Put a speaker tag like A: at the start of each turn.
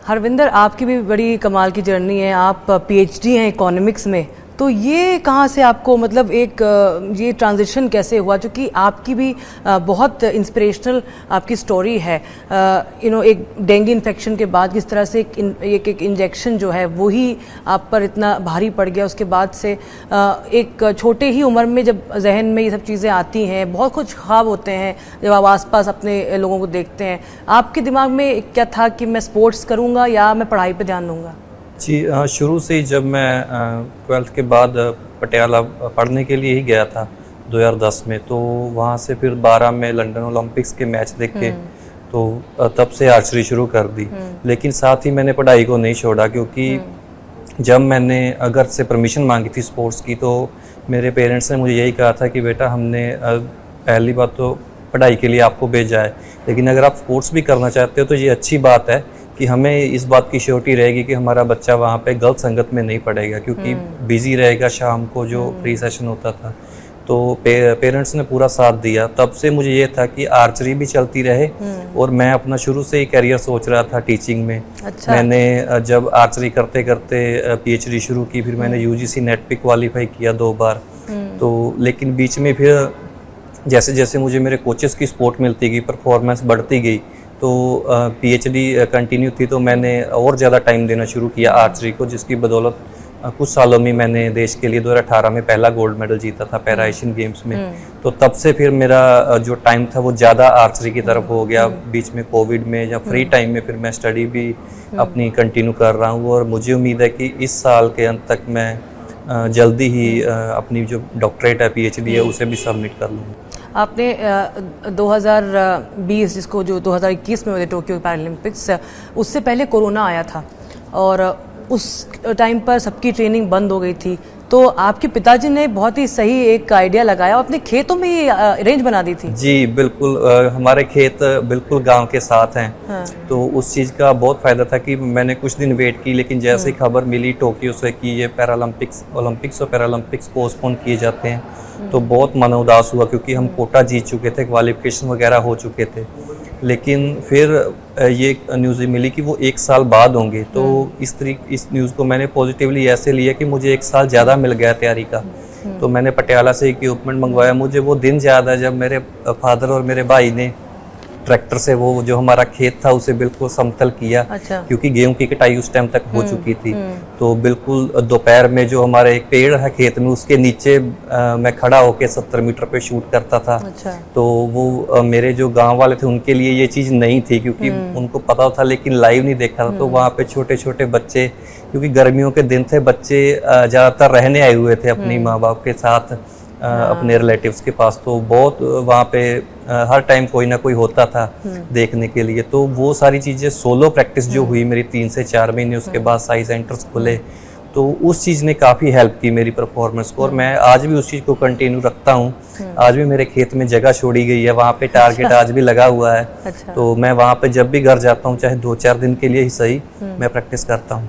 A: हरविंदर, आपकी भी बड़ी कमाल की जर्नी है। आप पीएचडी हैं इकोनॉमिक्स में, तो ये कहाँ से आपको मतलब एक ये ट्रांजिशन कैसे हुआ? क्योंकि आपकी भी बहुत इंस्पिरेशनल आपकी स्टोरी है। एक डेंगू इन्फेक्शन के बाद किस तरह से एक इंजेक्शन जो है वही आप पर इतना भारी पड़ गया। उसके बाद से एक छोटे ही उम्र में जब जहन में ये सब चीज़ें आती हैं, बहुत कुछ ख्वाब होते हैं जब आप आसपास अपने लोगों को देखते हैं, आपके दिमाग में क्या था कि मैं स्पोर्ट्स करूँगा या मैं पढ़ाई पर ध्यान दूँगा?
B: जी, शुरू से ही जब मैं 12th के बाद पटियाला पढ़ने के लिए ही गया था 2010 में, तो वहाँ से फिर 12 में लंदन ओलंपिक्स के मैच देखे, तो तब से आर्चरी शुरू कर दी। लेकिन साथ ही मैंने पढ़ाई को नहीं छोड़ा, क्योंकि जब मैंने घर से परमिशन मांगी थी स्पोर्ट्स की, तो मेरे पेरेंट्स ने मुझे यही कहा था कि बेटा, हमने पहली बात तो पढ़ाई के लिए आपको भेजा है, लेकिन अगर आप स्पोर्ट्स भी करना चाहते हो तो ये अच्छी बात है कि हमें इस बात की श्योरिटी रहेगी कि हमारा बच्चा वहाँ पे गलत संगत में नहीं पड़ेगा, क्योंकि बिजी रहेगा शाम को जो प्री सेशन होता था। तो पेरेंट्स ने पूरा साथ दिया। तब से मुझे ये था कि आर्चरी भी चलती रहे, और मैं अपना शुरू से ही करियर सोच रहा था टीचिंग में। अच्छा। मैंने जब आर्चरी करते करते पीएचडी शुरू की, फिर मैंने यूजीसी नेट पे क्वालिफाई किया 2 बार। तो लेकिन बीच में फिर जैसे जैसे मुझे मेरे कोचेस की सपोर्ट मिलती गई, परफॉर्मेंस बढ़ती गई, तो पीएचडी कंटिन्यू थी, तो मैंने और ज़्यादा टाइम देना शुरू किया आर्चरी को, जिसकी बदौलत कुछ सालों में मैंने देश के लिए 2018 में पहला गोल्ड मेडल जीता था पैरा एशियन गेम्स में। तो तब से फिर मेरा जो टाइम था वो ज़्यादा आर्चरी की तरफ हो गया। बीच में कोविड में या फ्री टाइम में फिर मैं स्टडी भी अपनी कंटिन्यू कर रहा हूँ, और मुझे उम्मीद है कि इस साल के अंत तक मैं जल्दी ही अपनी जो डॉक्टरेट है, पीएचडी है, उसे भी सबमिट कर लूँगा।
A: आपने 2020, जिसको जो 2021 में हुए टोक्यो पैरालंपिक्स, उससे पहले कोरोना आया था, और उस टाइम पर सबकी ट्रेनिंग बंद हो गई थी। तो आपके पिताजी ने बहुत ही सही एक आइडिया लगाया, अपने खेतों में ये रेंज बना दी थी।
B: जी बिल्कुल, हमारे खेत बिल्कुल गांव के साथ हैं। हाँ। तो उस चीज़ का बहुत फ़ायदा था कि मैंने कुछ दिन वेट की, लेकिन जैसे ही खबर मिली टोक्यो से कि ये ओलंपिक्स और पैरालंपिक्स पोस्टपोन किए जाते हैं, तो बहुत मन उदास हुआ, क्योंकि हम कोटा जीत चुके थे, क्वालिफिकेशन वगैरह हो चुके थे। लेकिन फिर ये न्यूज़ मिली कि वो 1 साल बाद होंगे। तो इस न्यूज़ को मैंने पॉजिटिवली ऐसे लिया कि मुझे 1 साल ज़्यादा मिल गया तैयारी का। तो मैंने पटियाला से इक्विपमेंट मंगवाया। मुझे वो दिन याद है जब मेरे फादर और मेरे भाई ने ट्रैक्टर से वो जो हमारा खेत था उसे बिल्कुल समतल किया। अच्छा। क्योंकि गेहूं की कटाई उस टाइम तक हो चुकी थी। तो बिल्कुल दोपहर में जो हमारे एक पेड़ है खेत में, उसके नीचे मैं खड़ा होकर 70 मीटर पे शूट करता था। अच्छा। तो वो मेरे जो गांव वाले थे उनके लिए ये चीज़ नहीं थी, क्योंकि उनको पता था लेकिन लाइव नहीं देखा था। तो वहाँ पे छोटे छोटे बच्चे, क्योंकि गर्मियों के दिन थे, बच्चे ज़्यादातर रहने आए हुए थे अपनी माँ बाप के साथ, अपने रिलेटिव्स के पास। तो बहुत वहाँ पे हर टाइम कोई ना कोई होता था देखने के लिए। तो वो सारी चीज़ें सोलो प्रैक्टिस जो हुई मेरी 3 से 4 महीने, उसके बाद साई सेंटर्स खुले, तो उस चीज़ ने काफ़ी हेल्प की मेरी परफॉर्मेंस को। और मैं आज भी उस चीज़ को कंटिन्यू रखता हूँ। आज भी मेरे खेत में जगह छोड़ी गई है, वहाँ पे टारगेट आज भी लगा हुआ है। अच्छा। तो मैं वहाँ पे जब भी घर जाता हूँ, चाहे 2-4 दिन के लिए ही सही, मैं प्रैक्टिस करता हूँ।